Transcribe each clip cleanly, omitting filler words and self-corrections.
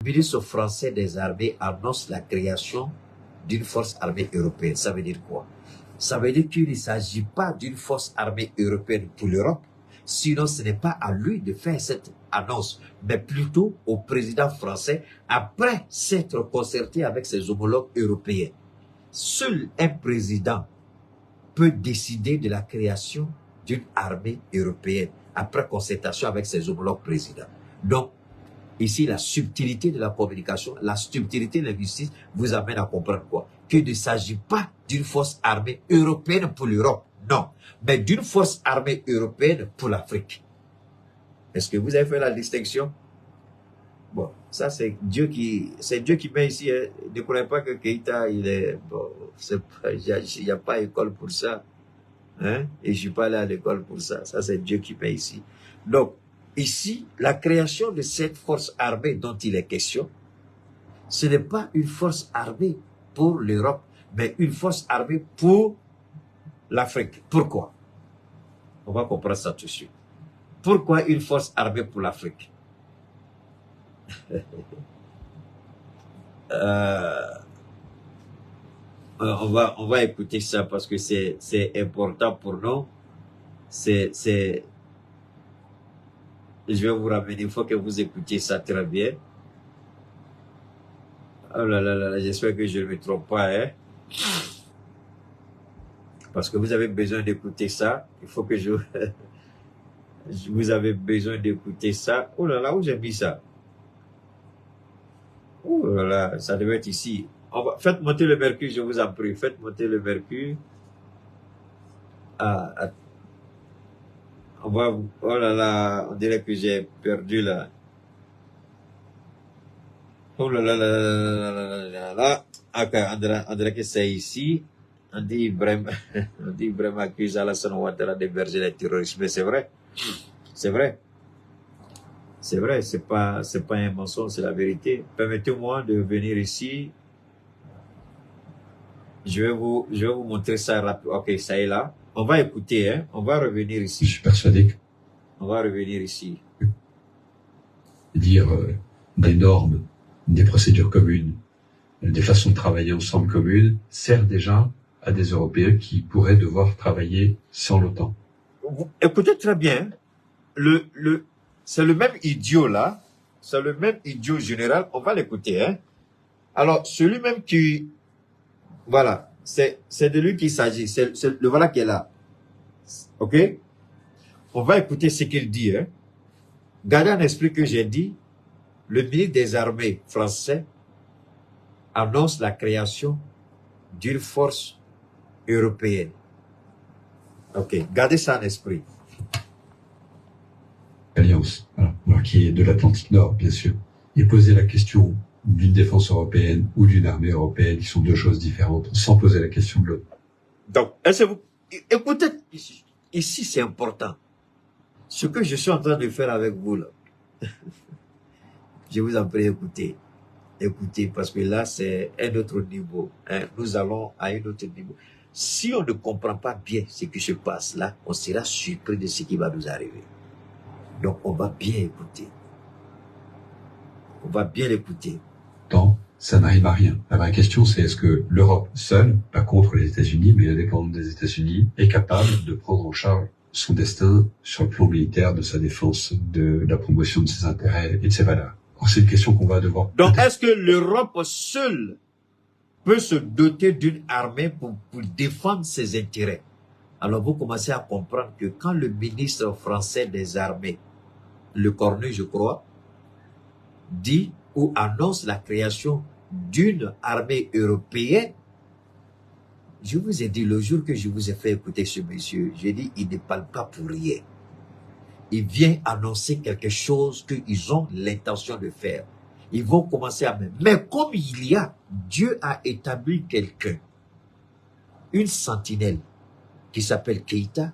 Le ministre français des armées annonce la création d'une force armée européenne. Ça veut dire quoi? Ça veut dire qu'il ne s'agit pas d'une force armée européenne pour l'Europe, sinon ce n'est pas à lui de faire cette annonce, mais plutôt au président français après s'être concerté avec ses homologues européens. Seul un président peut décider de la création d'une armée européenne après concertation avec ses homologues présidents. Donc, ici, la subtilité de la communication, la subtilité linguistique vous amène à comprendre quoi? Qu'il ne s'agit pas d'une force armée européenne pour l'Europe, non, mais d'une force armée européenne pour l'Afrique. Est-ce que vous avez fait la distinction? Bon, ça c'est Dieu qui met ici. Hein. Ne croyez pas que Keïta, il est, bon, il n'y a pas école pour ça. Hein? Et je suis pas allé à l'école pour ça. Ça c'est Dieu qui met ici. Donc, ici, la création de cette force armée dont il est question, ce n'est pas une force armée pour l'Europe, mais une force armée pour l'Afrique. Pourquoi? On va comprendre ça tout de suite. Pourquoi une force armée pour l'Afrique? On va écouter ça parce que c'est important pour nous. Je vais vous ramener, il faut que vous écoutiez ça très bien. Oh là là là, j'espère que je ne me trompe pas, hein. Parce que vous avez besoin d'écouter ça. Il faut que vous avez besoin d'écouter ça. Oh là là, où j'ai mis ça? Oh là là, ça devait être ici. Faites monter le mercure, je vous en prie. Faites monter le mercure. Oh là là, on dirait que j'ai perdu là. Oh là là là là là là là. Ok, on dirait que c'est ici. On dit vraiment accuse Alassane Ouattara d'héberger les terroristes. Mais c'est vrai. C'est vrai. C'est vrai, c'est pas un mensonge, c'est la vérité. Permettez-moi de venir ici. Je vais vous montrer ça rapidement. Ok, ça est là. On va écouter, hein. On va revenir ici. Je suis persuadé que on va revenir ici. Dire des normes, des procédures communes, des façons de travailler ensemble communes, sert déjà à des Européens qui pourraient devoir travailler sans l'OTAN. Écoutez très bien. C'est le même idiot là. C'est le même idiot général. On va l'écouter, hein. Alors, celui-même qui... Voilà. C'est de lui qu'il s'agit. C'est le voilà qui est là. OK? On va écouter ce qu'il dit, hein. Gardez en esprit que j'ai dit, le ministre des Armées français annonce la création d'une force européenne. OK. Gardez ça en esprit. Alliance, voilà. Alors, qui est de l'Atlantique Nord, bien sûr. Et poser la question d'une défense européenne ou d'une armée européenne, qui sont deux choses différentes, sans poser la question de l'autre. Donc, est-ce que vous... Écoutez, ici c'est important. Ce que je suis en train de faire avec vous, là, je vous en prie, écoutez. Écoutez, parce que là, c'est un autre niveau. Hein. Nous allons à un autre niveau. Si on ne comprend pas bien ce qui se passe là, on sera surpris de ce qui va nous arriver. Donc, on va bien écouter. On va bien l'écouter. Tant, ça n'arrive à rien. La vraie question, c'est est-ce que l'Europe seule, pas contre les États-Unis, mais indépendante des États-Unis, est capable de prendre en charge son destin sur le plan militaire, de sa défense, de la promotion de ses intérêts et de ses valeurs. C'est une question qu'on va devoir... Donc, est-ce que l'Europe seule peut se doter d'une armée pour défendre ses intérêts? Alors, vous commencez à comprendre que quand le ministre français des armées, Le Cornu, je crois, dit ou annonce la création d'une armée européenne, je vous ai dit le jour que je vous ai fait écouter ce monsieur, j'ai dit, il ne parle pas pour rien. Il vient annoncer quelque chose qu'ils ont l'intention de faire. Ils vont commencer à même. Mais comme Dieu a établi quelqu'un, une sentinelle qui s'appelle Keïta,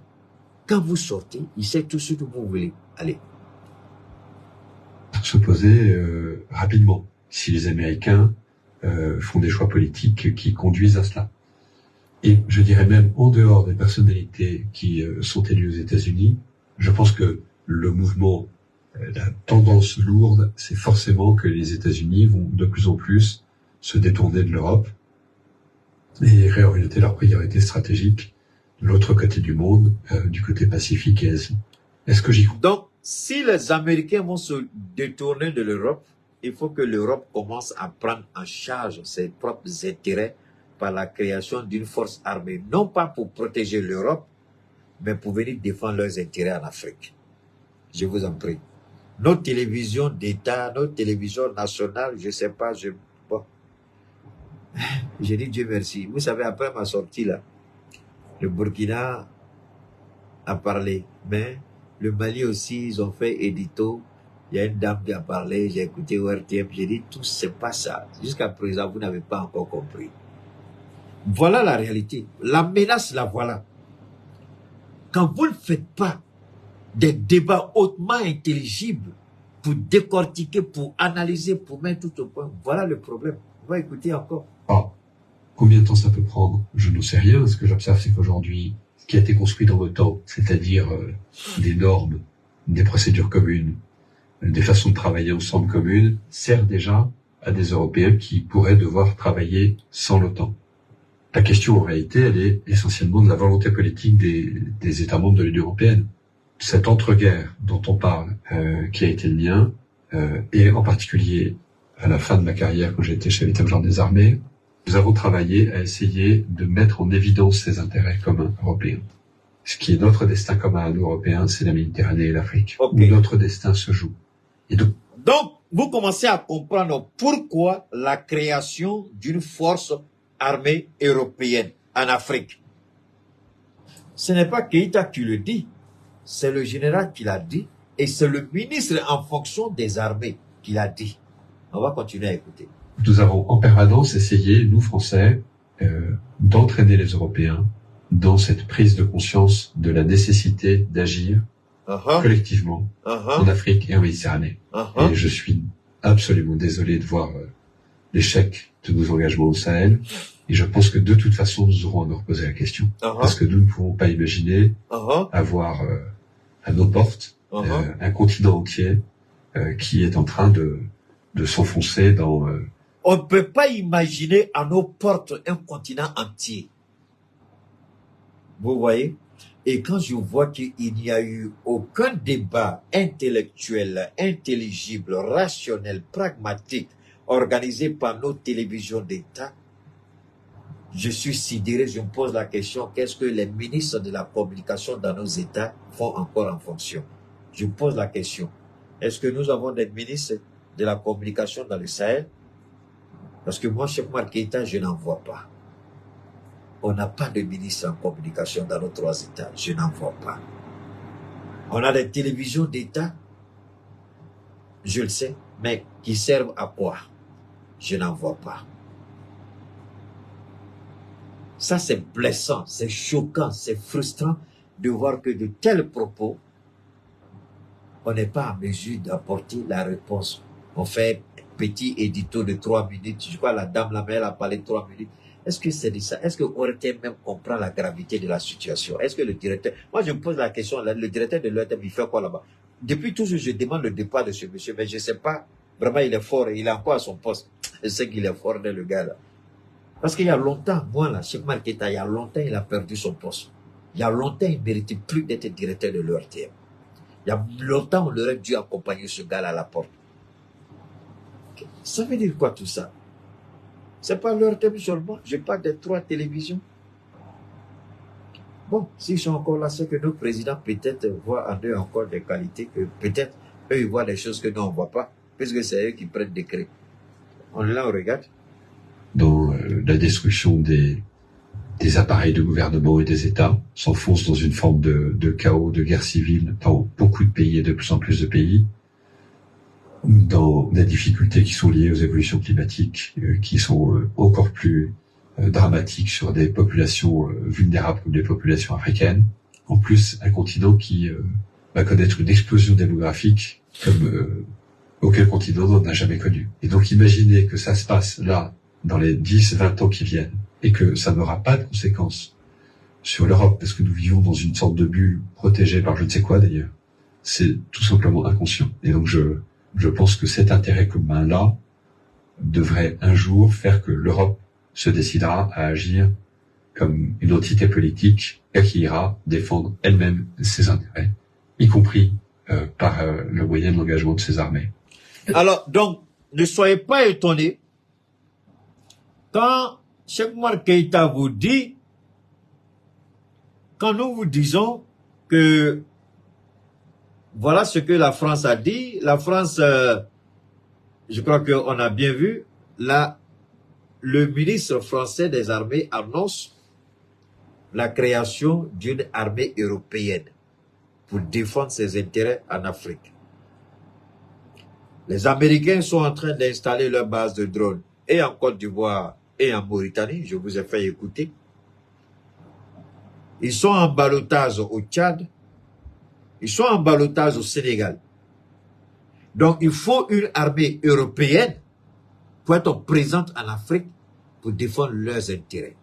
quand vous sortez, il sait tout ce que vous voulez. Allez. Se poser rapidement, si les Américains font des choix politiques qui conduisent à cela. Et je dirais même, en dehors des personnalités qui sont élues aux États-Unis, je pense que le mouvement la tendance lourde, c'est forcément que les États-Unis vont de plus en plus se détourner de l'Europe et réorienter leurs priorités stratégiques de l'autre côté du monde, du côté Pacifique et Asie. Est-ce que j'y crois? Donc, si les Américains vont se détourner de l'Europe, il faut que l'Europe commence à prendre en charge ses propres intérêts par la création d'une force armée, non pas pour protéger l'Europe, mais pour venir défendre leurs intérêts en Afrique. Je vous en prie. Nos télévisions d'État, nos télévisions nationales, je ne sais pas, bon. J'ai dit Dieu merci. Vous savez, après ma sortie là, le Burkina a parlé, mais le Mali aussi, ils ont fait édito. Il y a une dame qui a parlé, j'ai écouté ORTM, j'ai dit tout, c'est pas ça. Jusqu'à présent, vous n'avez pas encore compris. Voilà la réalité. La menace, la voilà. Quand vous ne faites pas des débats hautement intelligibles pour décortiquer, pour analyser, pour mettre tout au point, voilà le problème. On va écouter encore. Ah, combien de temps ça peut prendre? Je n'en sais rien. Ce que j'observe, c'est qu'aujourd'hui, ce qui a été construit dans le temps, c'est-à-dire des normes, des procédures communes, des façons de travailler ensemble communes, sert déjà à des Européens qui pourraient devoir travailler sans l'OTAN. La question, en réalité, elle est essentiellement de la volonté politique des États membres de l'Union européenne. Cette entre-guerre dont on parle, qui a été le mien, et en particulier à la fin de ma carrière quand j'étais chef d'état-major des armées, nous avons travaillé à essayer de mettre en évidence ces intérêts communs européens. Ce qui est notre destin commun à nous Européens, c'est la Méditerranée et l'Afrique, où notre destin se joue. Et donc, vous commencez à comprendre pourquoi la création d'une force armée européenne en Afrique. Ce n'est pas Keïta qui le dit, c'est le général qui l'a dit, et c'est le ministre en fonction des armées qui l'a dit. On va continuer à écouter. Nous avons en permanence essayé, nous Français, d'entraîner les Européens dans cette prise de conscience de la nécessité d'agir collectivement en Afrique et en Méditerranée. Et je suis absolument désolé de voir l'échec de nos engagements au Sahel. Et je pense que de toute façon, nous aurons à nous reposer la question. Parce que nous ne pouvons pas imaginer avoir à nos portes un continent entier qui est en train de s'enfoncer dans... On ne peut pas imaginer à nos portes un continent entier. Vous voyez? Et quand je vois qu'il n'y a eu aucun débat intellectuel, intelligible, rationnel, pragmatique, organisé par nos télévisions d'État, je suis sidéré, je me pose la question, qu'est-ce que les ministres de la communication dans nos États font encore en fonction? Je pose la question, est-ce que nous avons des ministres de la communication dans le Sahel? Parce que moi, Cheikh Oumar Keïta, je n'en vois pas. On n'a pas de ministre en communication dans nos trois États, je n'en vois pas. On a des télévisions d'État, je le sais, mais qui servent à quoi? Je n'en vois pas. Ça, c'est blessant, c'est choquant, c'est frustrant de voir que de tels propos, on n'est pas en mesure d'apporter la réponse. On fait un petit édito de 3 minutes. Je crois la dame, la mère, a parlé de 3 minutes. Est-ce que c'est de ça? Est-ce que ORTM même comprend la gravité de la situation? Est-ce que le directeur... Moi, je me pose la question, le directeur de l'ORTM, il fait quoi là-bas? Depuis toujours, je demande le départ de ce monsieur, mais je ne sais pas. Vraiment, il est fort, il est encore à son poste. Je sais qu'il est fort, le gars là. Parce qu'il y a longtemps, moi là, Cheikh Oumar Keïta, il y a longtemps, il a perdu son poste. Il y a longtemps, il ne méritait plus d'être directeur de l'ORTM. Il y a longtemps, on aurait dû accompagner ce gars-là à la porte. Ça veut dire quoi tout ça? C'est pas l'ORTM seulement, je parle des 3 télévisions. Bon, s'ils sont encore là, c'est que nos présidents peut-être voient en eux encore des qualités que peut-être eux ils voient des choses que nous on ne voit pas, puisque c'est eux qui prennent des décrets. On est là, on regarde. Dans la destruction des appareils de gouvernement et des États, s'enfonce dans une forme de chaos, de guerre civile dans beaucoup de pays et de plus en plus de pays, dans des difficultés qui sont liées aux évolutions climatiques, qui sont encore plus dramatiques sur des populations vulnérables comme les populations africaines. En plus, un continent qui va connaître une explosion démographique comme aucun continent n'en a jamais connu. Et donc imaginez que ça se passe là, dans les 10-20 ans qui viennent, et que ça n'aura pas de conséquences sur l'Europe, parce que nous vivons dans une sorte de bulle protégée par je ne sais quoi d'ailleurs. c'est tout simplement inconscient. Et donc je pense que cet intérêt commun-là devrait un jour faire que l'Europe se décidera à agir comme une entité politique et qui ira défendre elle-même ses intérêts, y compris par le moyen de l'engagement de ses armées. Alors, donc, ne soyez pas étonnés quand Cheikh Oumar Keïta vous dit, quand nous vous disons que voilà ce que la France a dit, la France, je crois qu'on a bien vu, là, le ministre français des armées annonce la création d'une armée européenne pour défendre ses intérêts en Afrique. Les Américains sont en train d'installer leur base de drones et en Côte d'Ivoire et en Mauritanie, je vous ai fait écouter. Ils sont en ballottage au Tchad, ils sont en ballottage au Sénégal. Donc il faut une armée européenne pour être présente en Afrique pour défendre leurs intérêts,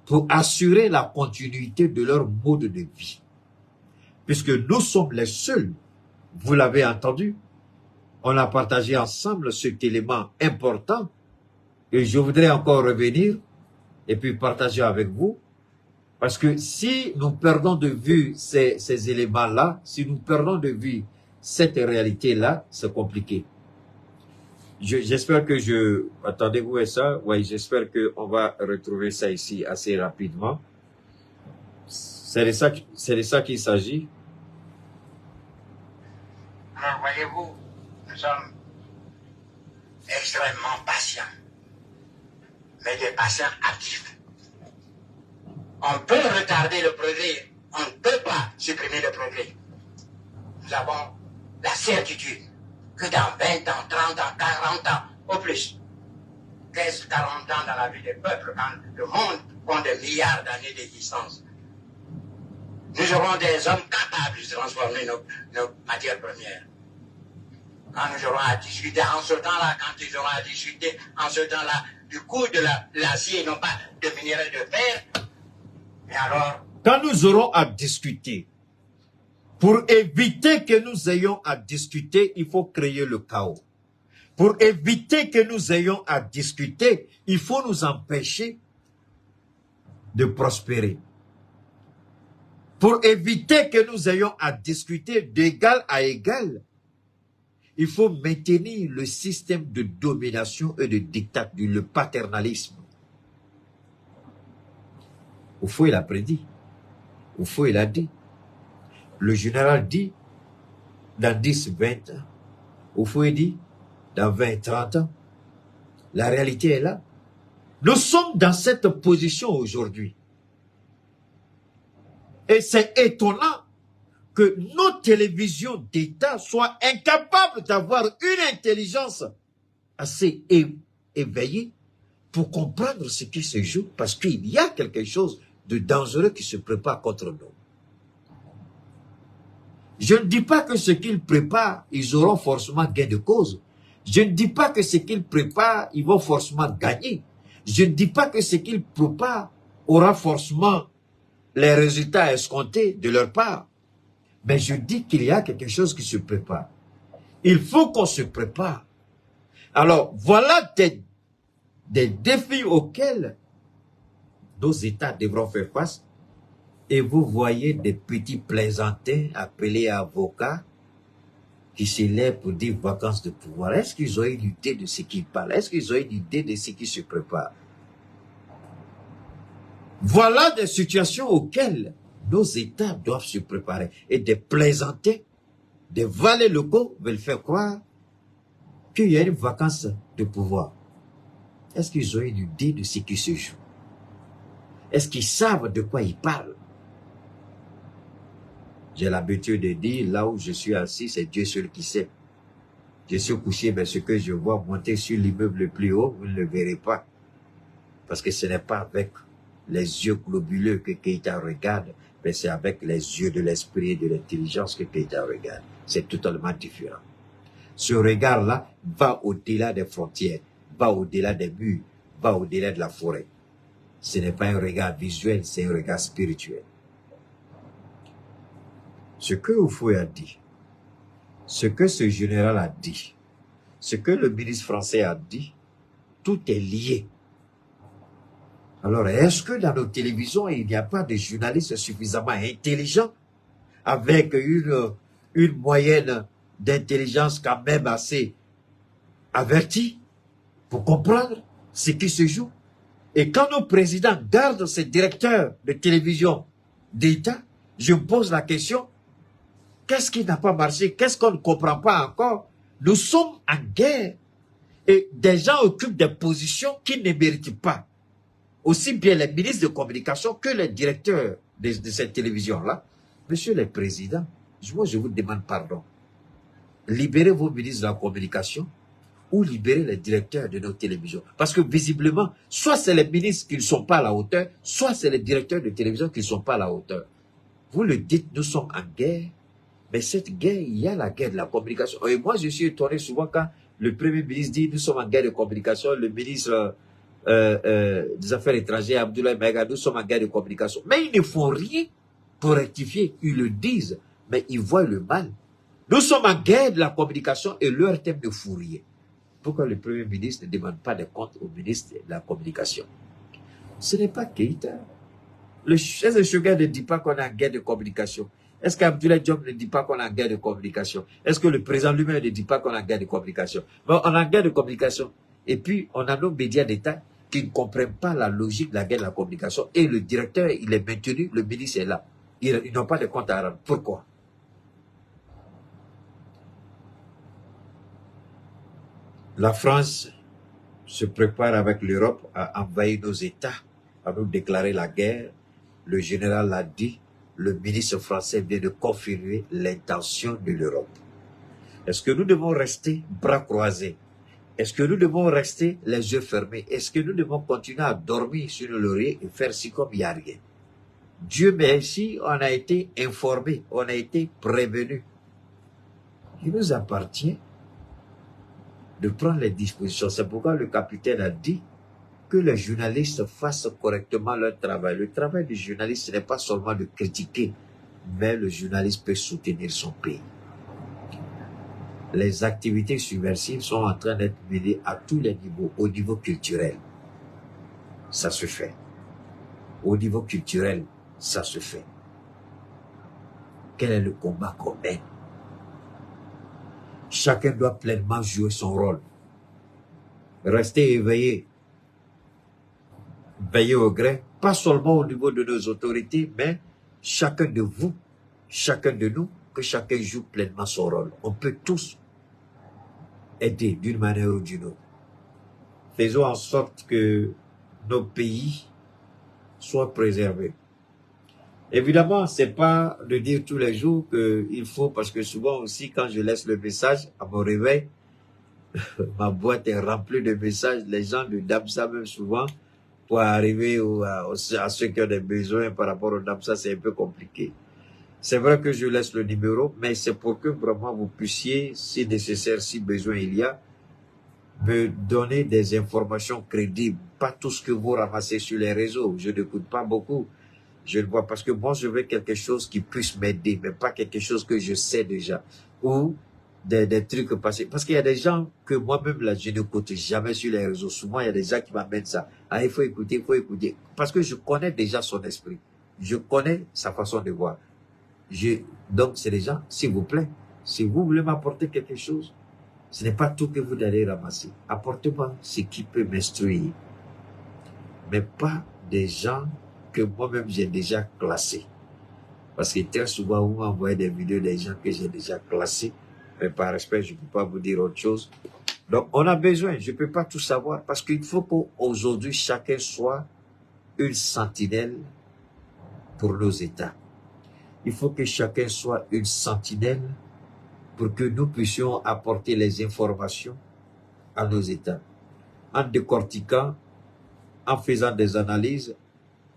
pour assurer la continuité de leur mode de vie. Puisque nous sommes les seuls, vous l'avez entendu, on a partagé ensemble cet élément important et je voudrais encore revenir et puis partager avec vous. Parce que si nous perdons de vue ces éléments-là, si nous perdons de vue cette réalité-là, c'est compliqué. J'espère que attendez-vous à ça? Oui, j'espère qu'on va retrouver ça ici assez rapidement. C'est de ça qu'il s'agit. Alors, voyez-vous, nous sommes extrêmement patients, mais des patients actifs. On peut retarder le progrès, on ne peut pas supprimer le progrès. Nous avons la certitude que dans 20 ans, 30 ans, 40 ans, au plus, 15, 40 ans dans la vie des peuples, quand le monde compte des milliards d'années d'existence, nous aurons des hommes capables de transformer nos matières premières. Quand nous aurons à discuter en ce temps-là, quand ils auront à discuter en ce temps-là du coût de l'acier, non pas de minerai de fer, et alors, quand nous aurons à discuter, pour éviter que nous ayons à discuter, il faut créer le chaos. Pour éviter que nous ayons à discuter, il faut nous empêcher de prospérer. Pour éviter que nous ayons à discuter d'égal à égal, il faut maintenir le système de domination et de dictat, le paternalisme. Oufou, il a prédit. Oufou, il a dit. Le général dit, dans 10, 20 ans. Oufou, il dit, dans 20, 30 ans. La réalité est là. Nous sommes dans cette position aujourd'hui. Et c'est étonnant que nos télévisions d'État soient incapables d'avoir une intelligence assez éveillée pour comprendre ce qui se joue, parce qu'il y a quelque chose de dangereux qui se prépare contre nous. Je ne dis pas que ce qu'ils préparent, ils auront forcément gain de cause. Je ne dis pas que ce qu'ils préparent, ils vont forcément gagner. Je ne dis pas que ce qu'ils préparent aura forcément les résultats escomptés de leur part. Mais je dis qu'il y a quelque chose qui se prépare. Il faut qu'on se prépare. Alors, voilà des défis auxquels nos États devront faire face. Et vous voyez des petits plaisantins appelés avocats qui se lèvent pour dire vacances de pouvoir. Est-ce qu'ils ont une idée de ce qu'ils parlent? Est-ce qu'ils ont une idée de ce qui se prépare? Voilà des situations auxquelles nos États doivent se préparer. Et des plaisantins, des valets locaux veulent faire croire qu'il y a une vacance de pouvoir. Est-ce qu'ils ont une idée de ce qui se joue? Est-ce qu'ils savent de quoi ils parlent? J'ai l'habitude de dire, là où je suis assis, c'est Dieu seul qui sait. Je suis couché, mais ce que je vois monter sur l'immeuble le plus haut, vous ne le verrez pas. Parce que ce n'est pas avec les yeux globuleux que Keïta regarde, mais c'est avec les yeux de l'esprit et de l'intelligence que Keïta regarde. C'est totalement différent. Ce regard-là va au-delà des frontières, va au-delà des murs, va au-delà de la forêt. Ce n'est pas un regard visuel, c'est un regard spirituel. Ce que Oufoué a dit, Ce que ce général a dit, ce que le ministre français a dit, tout est lié. Alors, est-ce que dans nos télévisions, il n'y a pas de journalistes suffisamment intelligents, avec une moyenne d'intelligence quand même assez avertie, pour comprendre ce qui se joue? Et quand nos présidents gardent ces directeurs de télévision d'État, je me pose la question, qu'est-ce qui n'a pas marché? Qu'est-ce qu'on ne comprend pas encore? Nous sommes en guerre. Et des gens occupent des positions qui ne méritent pas. Aussi bien les ministres de communication que les directeurs de cette télévision-là. Monsieur le Président, moi je vous demande pardon. Libérez vos ministres de la communication ou libérez les directeurs de nos télévisions. Parce que visiblement, soit c'est les ministres qui ne sont pas à la hauteur, soit c'est les directeurs de télévision qui ne sont pas à la hauteur. Vous le dites, nous sommes en guerre, mais cette guerre, il y a la guerre de la communication. Et moi, je suis étonné souvent quand le Premier ministre dit, nous sommes en guerre de communication, le ministre des Affaires étrangères, Abdoulaye Maïga, nous sommes en guerre de communication. Mais ils ne font rien pour rectifier. Ils le disent, mais ils voient le mal. Nous sommes en guerre de la communication et leur thème de fou rien. Pourquoi le Premier ministre ne demande pas de compte au ministre de la communication? Ce n'est pas Keïta. Le chef de Choguel ne dit pas qu'on est en guerre de communication. Est-ce qu'Abdoulaye Diop ne dit pas qu'on est en guerre de communication? Est-ce que le président lui-même ne dit pas qu'on est en guerre de communication? Bon, on est en guerre de communication. Et puis, on a nos médias d'État qui ne comprennent pas la logique de la guerre de la communication. Et le directeur, il est maintenu, le ministre est là. Ils n'ont pas de compte à rendre. Pourquoi? La France se prépare avec l'Europe à envahir nos États, à nous déclarer la guerre. Le général l'a dit, le ministre français vient de confirmer l'intention de l'Europe. Est-ce que nous devons rester bras croisés? Est-ce que nous devons rester les yeux fermés? Est-ce que nous devons continuer à dormir sur le laurier et faire si comme il n'y a rien? Dieu merci, on a été informés, on a été prévenus. Il nous appartient de prendre les dispositions. C'est pourquoi le capitaine a dit que les journalistes fassent correctement leur travail. Le travail du journaliste, ce n'est pas seulement de critiquer, mais le journaliste peut soutenir son pays. Les activités subversives sont en train d'être menées à tous les niveaux, au niveau culturel. Ça se fait. Au niveau culturel, ça se fait. Quel est le combat qu'on mène? Chacun doit pleinement jouer son rôle. Rester éveillé. Veiller au grain, pas seulement au niveau de nos autorités, mais chacun de vous, chacun de nous, que chacun joue pleinement son rôle. On peut tous aider d'une manière ou d'une autre. Faisons en sorte que nos pays soient préservés. Évidemment, c'est pas de dire tous les jours qu'il faut, parce que souvent aussi, quand je laisse le message à mon réveil, ma boîte est remplie de messages. Les gens de Damsa, même souvent, pour arriver à ceux qui ont des besoins par rapport au Damsa, c'est un peu compliqué. C'est vrai que je laisse le numéro, mais c'est pour que vraiment vous puissiez, si nécessaire, si besoin il y a, me donner des informations crédibles. Pas tout ce que vous ramassez sur les réseaux. Je n'écoute pas beaucoup. Je le vois parce que moi, je veux quelque chose qui puisse m'aider, mais pas quelque chose que je sais déjà. Ou des trucs passés. Parce qu'il y a des gens que moi-même, là, je n'écoute jamais sur les réseaux. Souvent, il y a des gens qui m'amènent ça. Ah, il faut écouter, il faut écouter. Parce que je connais déjà son esprit. Je connais sa façon de voir. Donc, c'est des gens, s'il vous plaît, si vous voulez m'apporter quelque chose, ce n'est pas tout que vous allez ramasser. Apportez-moi ce qui peut m'instruire. Mais pas des gens que moi-même j'ai déjà classés. Parce que très souvent, vous m'envoyez des vidéos des gens que j'ai déjà classés. Mais par respect, je ne peux pas vous dire autre chose. Donc, on a besoin, je ne peux pas tout savoir, parce qu'il faut qu'aujourd'hui, chacun soit une sentinelle pour nos États. Il faut que chacun soit une sentinelle pour que nous puissions apporter les informations à nos États. En décortiquant, en faisant des analyses,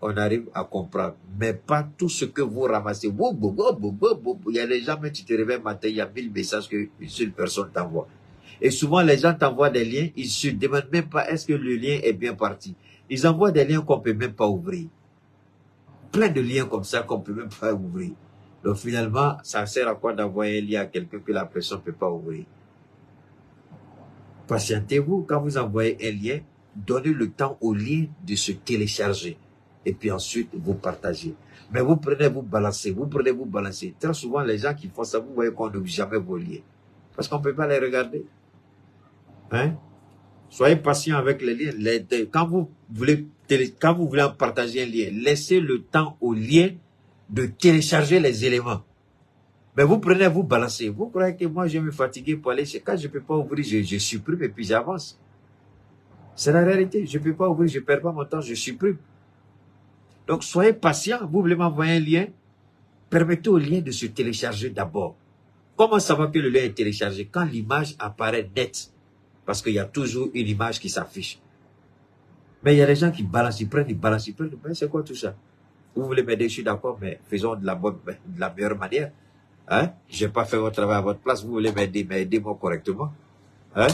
on arrive à comprendre. Mais pas tout ce que vous ramassez. Il y a des gens, mais tu te réveilles matin, il y a 1000 messages qu'une seule personne t'envoie. Et souvent, les gens t'envoient des liens, ils se demandent même pas est-ce que le lien est bien parti. Ils envoient des liens qu'on peut même pas ouvrir. Plein de liens comme ça qu'on peut même pas ouvrir. Donc finalement, ça sert à quoi d'envoyer un lien à quelqu'un que la personne ne peut pas ouvrir? Patientez-vous, quand vous envoyez un lien, donnez le temps au lien de se télécharger. Et puis ensuite, vous partagez. Mais vous prenez, vous balancez. Très souvent, les gens qui font ça, vous voyez qu'on n'ouvre jamais vos liens. Parce qu'on ne peut pas les regarder. Hein? Soyez patient avec les liens. Quand vous voulez en partager un lien, laissez le temps au lien de télécharger les éléments. Mais vous prenez, vous balancez. Vous croyez que moi, je vais me fatiguer pour aller chez quand je ne peux pas ouvrir, je supprime et puis j'avance. C'est la réalité. Je ne peux pas ouvrir, je ne perds pas mon temps, je supprime. Donc, soyez patient. Vous voulez m'envoyer un lien? Permettez au lien de se télécharger d'abord. Comment savoir que le lien est téléchargé? Quand l'image apparaît nette. Parce qu'il y a toujours une image qui s'affiche. Mais il y a des gens qui balancent, ils prennent. Mais c'est quoi tout ça? Vous voulez m'aider, je suis d'accord, mais faisons de la meilleure manière. Hein? Je n'ai pas fait votre travail à votre place. Vous voulez m'aider, mais aidez-moi correctement. Hein?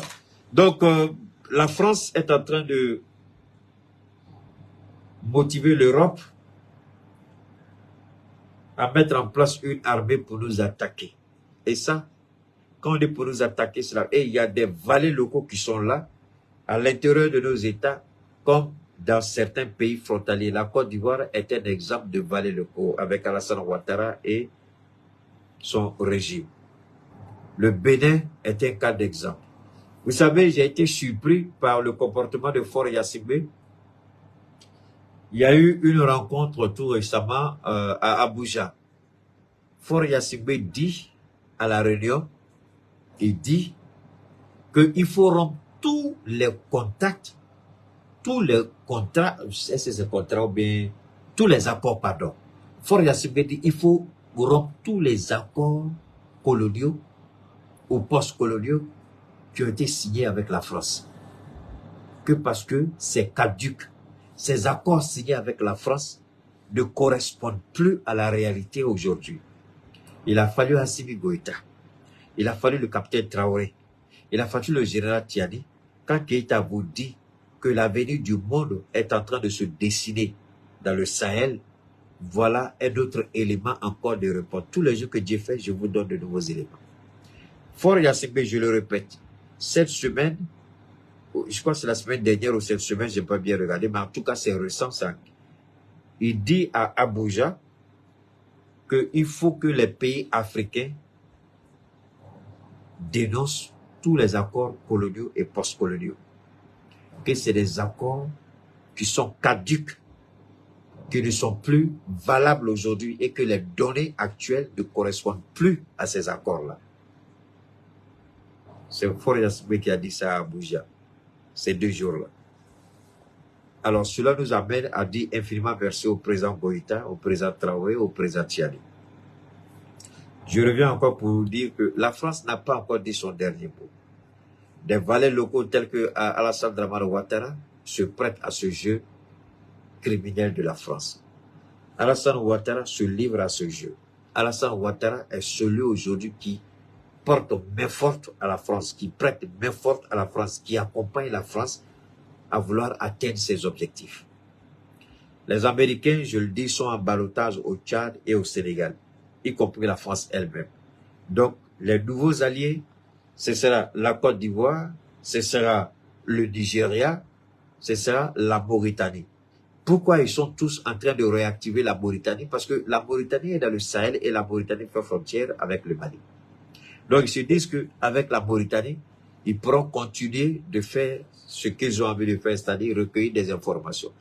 Donc, la France est en train de motiver l'Europe à mettre en place une armée pour nous attaquer. Et ça, quand on dit pour nous attaquer, c'est là. Et il y a des valets locaux qui sont là, à l'intérieur de nos États, comme dans certains pays frontaliers. La Côte d'Ivoire est un exemple de valets locaux avec Alassane Ouattara et son régime. Le Bénin est un cas d'exemple. Vous savez, j'ai été surpris par le comportement de Faure Gnassingbé. Il y a eu une rencontre tout récemment à Abuja. Faure Gnassingbé dit à la réunion, il dit qu'il faut rompre tous les contacts, tous les contrats, tous les accords, pardon. Faure Gnassingbé dit il faut rompre tous les accords coloniaux ou post-coloniaux qui ont été signés avec la France. Que parce que c'est caduc. Ces accords signés avec la France ne correspondent plus à la réalité aujourd'hui. Il a fallu Assimi Goïta. Il a fallu le capitaine Traoré. Il a fallu le général Tiani. Quand Keïta vous dit que l'avenir du monde est en train de se dessiner dans le Sahel, voilà un autre élément encore de réponse. Tous les jours que Dieu fait, je vous donne de nouveaux éléments. Faure Gnassingbé, je le répète, cette semaine, je crois que c'est la semaine dernière ou cette semaine, je n'ai pas bien regardé, mais en tout cas c'est récent ça. Il dit à Abuja qu'il faut que les pays africains dénoncent tous les accords coloniaux et post-coloniaux. Que c'est des accords qui sont caducs, qui ne sont plus valables aujourd'hui et que les données actuelles ne correspondent plus à ces accords-là. C'est Faure Gnassingbé qui a dit ça à Abuja, ces 2 jours-là. Alors cela nous amène à dire infiniment merci au président Goïta, au président Traoré, au président Tiani. Je reviens encore pour vous dire que la France n'a pas encore dit son dernier mot. Des valets locaux tels que Alassane Dramane Ouattara se prêtent à ce jeu criminel de la France. Alassane Ouattara se livre à ce jeu. Alassane Ouattara est celui aujourd'hui qui porte main forte à la France, qui prête main forte à la France, qui accompagne la France à vouloir atteindre ses objectifs. Les Américains, je le dis, sont en ballottage au Tchad et au Sénégal, y compris la France elle-même. Donc, les nouveaux alliés, ce sera la Côte d'Ivoire, ce sera le Nigeria, ce sera la Mauritanie. Pourquoi ils sont tous en train de réactiver la Mauritanie? Parce que la Mauritanie est dans le Sahel et la Mauritanie fait frontière avec le Mali. Donc, ils se disent qu'avec la Mauritanie, ils pourront continuer de faire ce qu'ils ont envie de faire, c'est-à-dire recueillir des informations.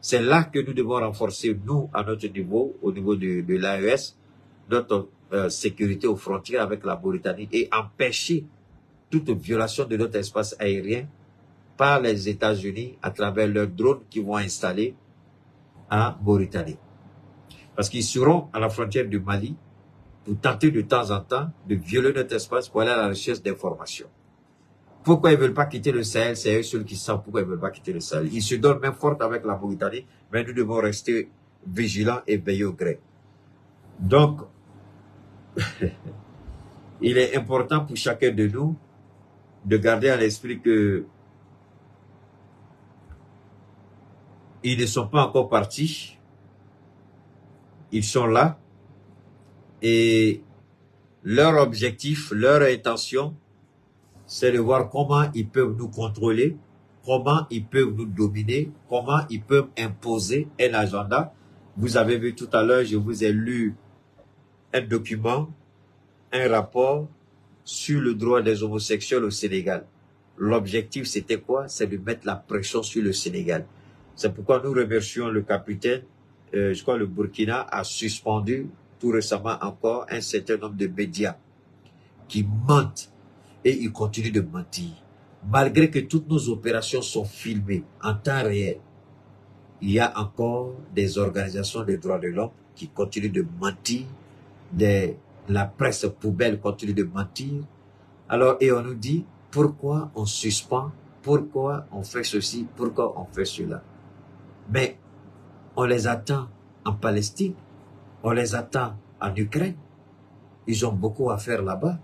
C'est là que nous devons renforcer, nous, à notre niveau, au niveau de l'AES, notre sécurité aux frontières avec la Mauritanie et empêcher toute violation de notre espace aérien par les États-Unis à travers leurs drones qu'ils vont installer en Mauritanie. Parce qu'ils seront à la frontière du Mali pour tenter de temps en temps de violer notre espace pour aller à la recherche d'informations. Pourquoi ils ne veulent pas quitter le Sahel? C'est eux seuls qui savent pourquoi ils ne veulent pas quitter le Sahel. Ils se donnent main forte avec la Mauritanie, mais nous devons rester vigilants et veiller au gré. Donc, il est important pour chacun de nous de garder à l'esprit que ils ne sont pas encore partis. Ils sont là. Et leur objectif, leur intention, c'est de voir comment ils peuvent nous contrôler, comment ils peuvent nous dominer, comment ils peuvent imposer un agenda. Vous avez vu tout à l'heure, je vous ai lu un document, un rapport sur le droit des homosexuels au Sénégal. L'objectif, c'était quoi? C'est de mettre la pression sur le Sénégal. C'est pourquoi nous remercions le capitaine. Je crois que le Burkina a suspendu tout récemment encore un certain nombre de médias qui mentent et ils continuent de mentir. Malgré que toutes nos opérations sont filmées en temps réel, il y a encore des organisations des droits de l'homme qui continuent de mentir, la presse poubelle continue de mentir. Alors, et on nous dit, pourquoi on suspend, pourquoi on fait ceci, pourquoi on fait cela. Mais on les attend en Palestine, on les attend en Ukraine. Ils ont beaucoup à faire là-bas.